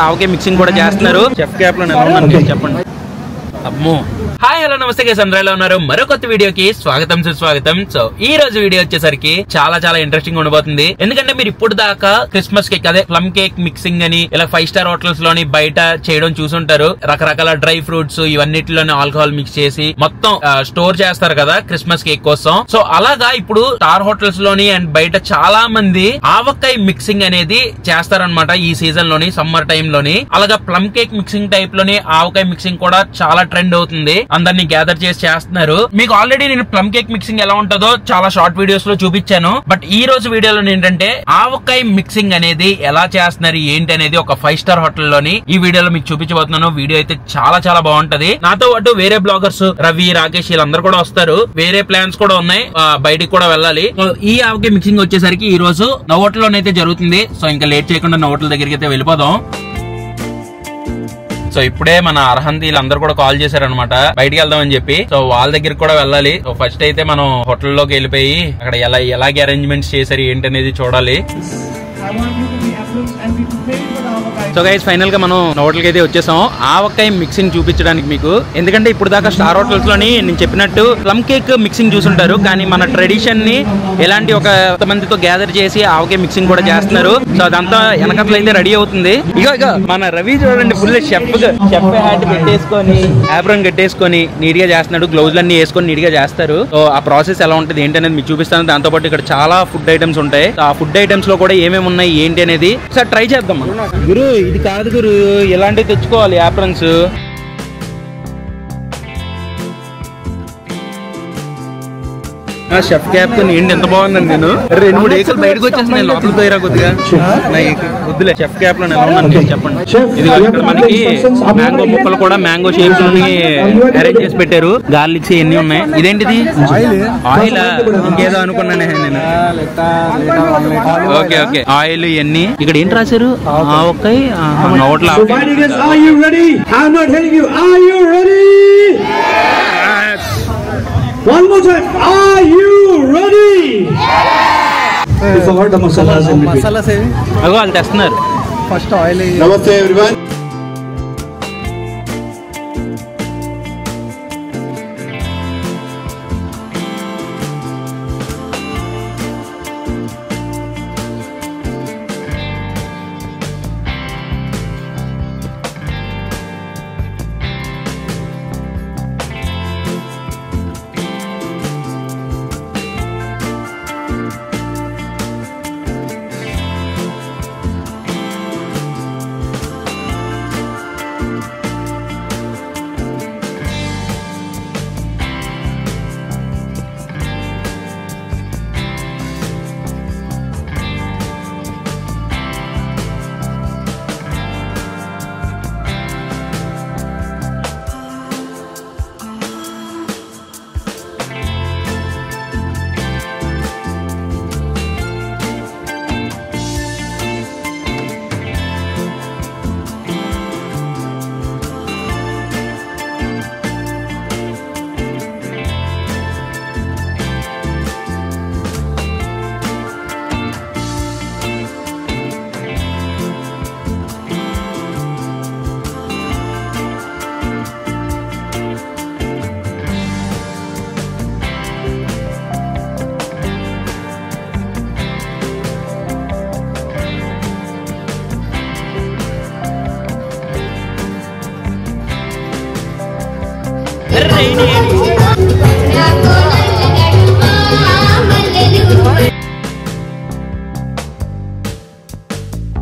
ఆవకాయ mixing కూడా చేస్తున్నారు. Chef cap లో చెప్పండి. అమ్మో హాయ్ హలో నమస్తే గైస్, అందరూ ఎలా ఉన్నారు? మరో కొత్త వీడియోకి స్వాగతం సుస్వాగతం. సో ఈ రోజు వీడియో వచ్చేసరికి చాలా ఇంట్రెస్టింగ్ ఉండబోతుంది. ఎందుకంటే మీరు ఇప్పుడు దాకా క్రిస్మస్ కేక్ అదే ప్లమ్ కేక్ మిక్సింగ్ అని ఇలా 5 స్టార్ హోటల్స్ లోని బయట చేయడం చూసుంటారు. రకరకాల డ్రై ఫ్రూట్స్ ఇవన్నిటిలోని ఆల్కహాల్ మిక్స్ చేసి మొత్తం స్టోర్ చేస్తారు కదా క్రిస్మస్ కేక్ కోసం. సో అలాగా ఇప్పుడు స్టార్ హోటల్స్ లోని అండ్ బయట చాలా మంది ఆవకాయ మిక్సింగ్ అనేది చేస్తారనమాట ఈ సీజన్ లోని, సమ్మర్ టైం లోని. అలాగా ప్లమ్ కేక్ మిక్సింగ్ టైప్ లోని ఆవకాయ మిక్సింగ్ కూడా చాలా ట్రెండ్ అవుతుంది. అందరినీ గ్యాదర్ చేసి చేస్తున్నారు. మీకు ఆల్రెడీ నేను ప్లమ్ కేక్ మిక్సింగ్ ఎలా ఉంటుందో చాలా షార్ట్ వీడియోస్ లో చూపించాను. బట్ ఈ రోజు వీడియోలో ఏంటంటే ఆవకాయ మిక్సింగ్ అనేది ఎలా చేస్తున్నారు ఏంటి అనేది ఒక 5 స్టార్ హోటల్ లోని ఈ వీడియోలో మీకు చూపించబోతున్నాను. వీడియో అయితే చాలా బాగుంటది. నాతో పాటు వేరే బ్లాగర్స్ రవి, రాకేష్ వీళ్ళందరూ కూడా వస్తారు. వేరే ప్లాన్స్ కూడా ఉన్నాయి, బయటికి కూడా వెళ్ళాలి. ఈ ఆవకాయ మిక్సింగ్ వచ్చేసరికి ఈ రోజు నవోటల్లోనైతే జరుగుతుంది. సో ఇంకా లేట్ చేయకుండా నవోటల్ దగ్గరికి అయితే వెళ్ళిపోదాం. సో ఇప్పుడే మన అర్హంత్ వీళ్ళందరూ కూడా కాల్ చేశారనమాట బయటికి వెళ్దామని చెప్పి. సో వాళ్ళ దగ్గరికి కూడా వెళ్ళాలి. సో ఫస్ట్ అయితే మనం హోటల్లోకి వెళ్ళిపోయి అక్కడ ఎలాగే అరేంజ్మెంట్స్ చేశారు ఏంటి అనేది చూడాలి. సో గైస్ ఫైనల్ గా మనం హోటల్కి అయితే వచ్చేసాం ఆవకాయ మిక్సింగ్ చూపించడానికి మీకు. ఎందుకంటే ఇప్పుడు దాకా స్టార్ హోటల్స్ లోని నేను చెప్పినట్టు ప్లమ్ కేక్ మిక్సింగ్ చూసుంటారు, కానీ మన ట్రెడిషన్ ని ఎలాంటి ఒక మందితో గ్యాదర్ చేసి ఆవకాయ మిక్సింగ్ కూడా చేస్తున్నారు. సో అదంతా వెనకట్లు అయితే రెడీ అవుతుంది. ఇక మన రవి చూడండి, ఫుల్ షెఫ్ హ్యాట్ పెట్టేసుకొని యాప్రన్ కట్టేసుకొని నీట్ గా చేస్తున్నాడు. గ్లౌజ్ అన్ని వేసుకొని నీట్ గా చేస్తారు. సో ఆ ప్రాసెస్ ఎలా ఉంటుంది ఏంటి అనేది మీకు చూపిస్తాను. దాంతో పాటు ఇక్కడ చాలా ఫుడ్ ఐటమ్స్ ఉంటాయి. ఆ ఫుడ్ ఐటమ్స్ లో కూడా ఏమేమి ఉన్నాయి ఏంటి అనేది సార్ ట్రై చేద్దాం. గురు ఇది కాదు గురు, ఇలాంటివి తెచ్చుకోవాలి యాప్రన్స్. షెఫ్ క్యాప్ తో ఏంటి ఎంత బాగుందండి. నేను 2-3 ఏకలు బయటకు వచ్చేసి లోపలికి పోయిరా కొద్దిగా వద్దులే. షెఫ్ క్యాప్ లో చెప్పండి. ఇది ఇక్కడ మనకి మ్యాంగో ముక్కలు కూడా మ్యాంగో షేప్స్ అరేంజ్ చేసి పెట్టారు. గార్లిక్స్ ఇవన్నీ ఉన్నాయి. ఇదేంటిది ఆయిల్? ఇంకేదో అనుకున్నాను నేను. ఓకే ఆయిల్ ఇవన్నీ. ఇక్కడ ఏంటి రాశారు? ఆవకాయ నోట్ల. One more time. Are you ready? You forgot the masalas in between. Masalas heavy. అగో వాళ్ళు తెస్తున్నారు. First oil. Namaste everyone.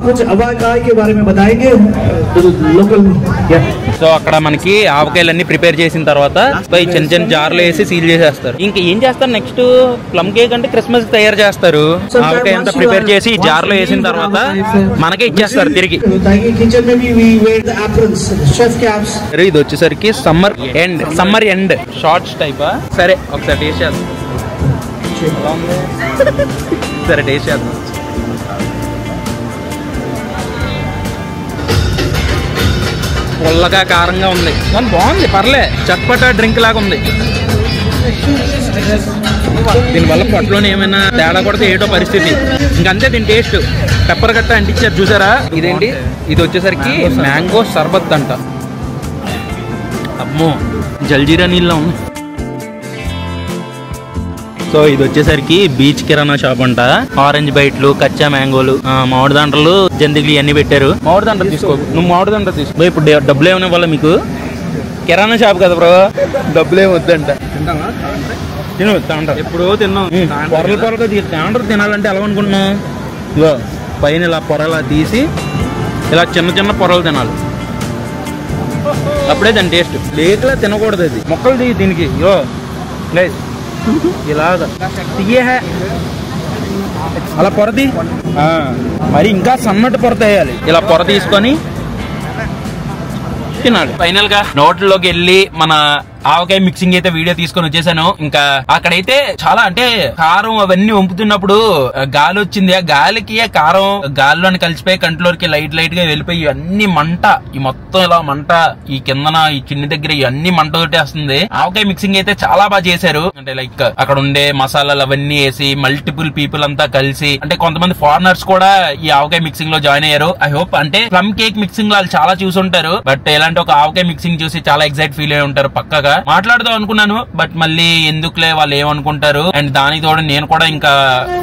कुछ आवाकाय के बारे में बताएंगे लोकल. సో అక్కడ మనకి ఆవకాయలన్నీ ప్రిపేర్ చేసిన తర్వాత చిన్న జార్లు వేసి సీల్ చేసేస్తారు. ఇంకా ఏం చేస్తారు నెక్స్ట్? ప్లమ్ కేక్ అంటే క్రిస్మస్ తయారు చేస్తారు. ఆవకాయ అంతా ప్రిపేర్ చేసి జార్లో వేసిన తర్వాత మనకే ఇచ్చేస్తారు తిరిగి. ఇది వచ్చేసరికి సమ్మర్ ఎండ్ షార్ట్స్ టైపా? సరే ఒకసారి టేస్ట్ చేద్దాం. సరే టేస్ట్ చేద్దాం. పుల్లగా కారంగా ఉంది కానీ బాగుంది, పర్లే. చట్పటా డ్రింక్ లాగా ఉంది. దీనివల్ల పొట్టలోనే ఏమైనా తేడా కొడితే ఏటో పరిస్థితి. ఇంకంతే దీని టేస్ట్. పెప్పర్ గట్ట అంటించారు చూసారా. ఇదేంటి, ఇది వచ్చేసరికి మ్యాంగో సర్బత్ అంట. అమ్మో, జల్జీరా నీళ్ళలో ఉంది. సో ఇది వచ్చేసరికి బీచ్ కిరాణా షాప్ అంట. ఆరెంజ్ బైట్లు, కచ్చా మ్యాంగోలు, మామిడి దండలు, జంతికలు ఇవన్నీ పెట్టారు. మామిడి దండ తీసుకో, నువ్వు మామిడి దండ తీసుకో. ఇప్పుడు డబ్బులు ఏమైనా ఇవ్వాలి మీకు? కిరాణా షాప్ కదా బ్రో, డబ్బులు ఏమి వద్దంట. తిను తాండ్ర, ఎప్పుడో తిన్నాం. పొరలు పొరలు తాండ్ర తినాలంటే ఎలా అనుకుంటున్నాం? ఇగో పైన ఇలా పొరలా తీసి ఇలా చిన్న చిన్న పొరలు తినాలి, అప్పుడే దాని టేస్ట్. లేకలా తినకూడదు, అది మొక్కలు తీ దీనికి. ఇగో లేదు ఇలాగా తీయే అలా పొరది, మరి ఇంకా సన్నటి పొర తీయాలి. ఇలా పొర తీసుకొని తినాలి. ఫైనల్ గా నోట్లోకి వెళ్ళి మన ఆవకాయ మిక్సింగ్ అయితే వీడియో తీసుకొని వచ్చేసాను. ఇంకా అక్కడైతే చాలా అంటే కారం అవన్నీ వంపుతున్నప్పుడు గాలి వచ్చింది. ఆ గాలికి ఆ కారం గాలిలోని కలిసిపోయి కంట్లోకి లైట్ లైట్ గా వెళ్ళిపోయి అన్ని మంట, ఈ మొత్తం ఇలా మంట, ఈ కిందన ఈ చిన్ని దగ్గర ఇవన్నీ మంట తోటి వస్తుంది. ఆవకాయ మిక్సింగ్ అయితే చాలా బాగా చేశారు. అంటే లైక్ అక్కడ ఉండే మసాలాలు అవన్నీ వేసి మల్టిపుల్ పీపుల్ అంతా కలిసి, అంటే కొంతమంది ఫారినర్స్ కూడా ఈ ఆవకాయ మిక్సింగ్ లో జాయిన్ అయ్యారు. ఐ హోప్ అంటే ప్లమ్ కేక్ మిక్సింగ్ వాళ్ళు చాలా చూసుంటారు, బట్ ఇలాంటి ఒక ఆవకాయ మిక్సింగ్ చూసి చాలా ఎక్సైట్ ఫీల్ అయి ఉంటారు పక్కగా. మాట్లాడదాం అనుకున్నాను, బట్ మళ్ళీ ఎందుకులే వాళ్ళు ఏమనుకుంటారు. అండ్ దానికి తోడు నేను కూడా ఇంకా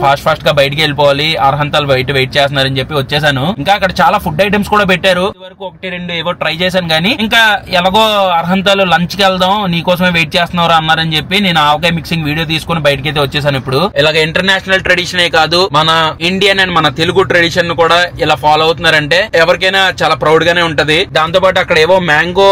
ఫాస్ట్ గా బయటికి వెళ్ళిపోవాలి, అర్హంతాలు బయట వెయిట్ చేస్తున్నారని చెప్పి వచ్చేసాను. ఇంకా అక్కడ చాలా ఫుడ్ ఐటమ్స్ కూడా పెట్టారు. వరకు 1-2 ఏవో ట్రై చేశాను, కానీ ఇంకా ఎలాగో అర్హంతాలు లంచ్ కి వెళ్దాం, నీకోసమే వెయిట్ చేస్తున్నారు అన్నారని చెప్పి నేను ఆవకాయ మిక్సింగ్ వీడియో తీసుకుని బయటకి అయితే వచ్చేసాను. ఇప్పుడు ఇలాగ ఇంటర్నేషనల్ ట్రెడిషనే కాదు, మన ఇండియన్ అండ్ మన తెలుగు ట్రెడిషన్ కూడా ఇలా ఫాలో అవుతున్నారంటే ఎవరికైనా చాలా ప్రౌడ్ గానే ఉంటది. దాంతో పాటు అక్కడ ఏవో మ్యాంగో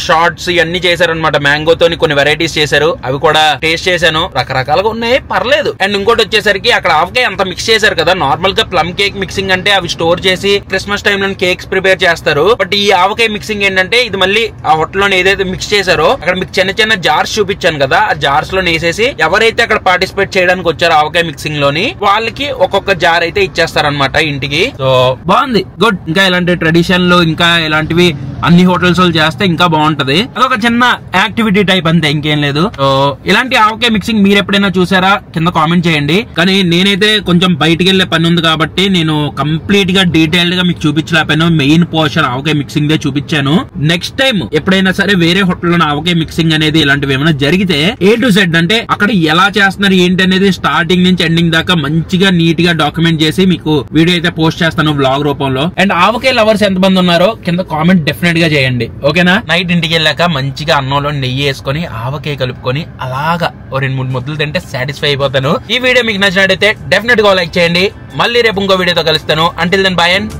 షార్ట్స్ ఇవన్నీ చేశారనమాట. మ్యాంగో తోని కొన్ని వెరైటీస్ చేశారు, అవి కూడా టేస్ట్ చేశాను. రకరకాలుగా ఉన్నాయి, పర్లేదు. అండ్ ఇంకోటి వచ్చేసరికి అక్కడ ఆవకాయ అంత మిక్స్ చేశారు కదా. నార్మల్ గా ప్లమ్ కేక్ మిక్సింగ్ అంటే అవి స్టోర్ చేసి క్రిస్మస్ టైమ్ లో కేక్స్ ప్రిపేర్ చేస్తారు. బట్ ఈ ఆవకాయ మిక్సింగ్ ఏంటంటే ఇది మళ్ళీ ఆ హోటల్ లో ఏదైతే మిక్స్ చేశారో అక్కడ మీకు చిన్న చిన్న జార్స్ చూపించాను కదా, ఆ జార్స్ లో వేసేసి ఎవరైతే అక్కడ పార్టిసిపేట్ చేయడానికి వచ్చారో ఆవకాయ మిక్సింగ్ లోని వాళ్ళకి ఒక్కొక్క జార్ అయితే ఇచ్చేస్తారనమాట ఇంటికి. సో బాగుంది, గుడ్. ఇంకా ఇలాంటి ట్రెడిషన్ లో ఇంకా ఇలాంటివి అన్ని హోటల్స్ వాళ్ళు చేస్తే ఇంకా బాగుంటది. అదొక చిన్న యాక్టివిటీ టైప్ అంతే, ఇంకేం లేదు. సో ఇలాంటి ఆవకాయ మిక్సింగ్ మీరు ఎప్పుడైనా చూసారా కింద కామెంట్ చేయండి. కానీ నేనైతే కొంచెం బయటికి వెళ్లే పని ఉంది కాబట్టి నేను కంప్లీట్ గా డీటెయిల్డ్ గా మీకు చూపించలేకపోయాను. మెయిన్ పోర్షన్ ఆవకాయ మిక్సింగ్ దే చూపించాను. నెక్స్ట్ టైం ఎప్పుడైనా సరే వేరే హోటల్లో ఆవకాయ మిక్సింగ్ అనేది ఇలాంటివి ఏమైనా జరిగితే A to Z అంటే అక్కడ ఎలా చేస్తున్నారు ఏంటి అనేది స్టార్టింగ్ నుంచి ఎండింగ్ దాకా మంచిగా నీట్ గా డాక్యుమెంట్ చేసి మీకు వీడియో అయితే పోస్ట్ చేస్తాను వ్లాగ్ రూపంలో. అండ్ ఆవకాయ లవర్స్ ఎంతమంది ఉన్నారో కింద కామెంట్ డెఫినెట్ గా చేయండి, ఓకేనా? నైట్ ఇంటికి వెళ్ళాక మంచిగా అన్నంలో నెయ్యి వేసుకొని ఆవకాయ కలుపుకొని అలాగా 2-3 ముద్దలు తింటే సాటిస్ఫై అయిపోతాను. ఈ వీడియో మీకు నచ్చినట్టయితే డెఫినెట్ గా లైక్ చేయండి. మళ్ళీ రేపు ఇంకో వీడియోతో కలుస్తాను. Until then bye and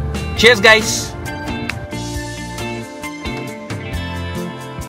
cheers guys.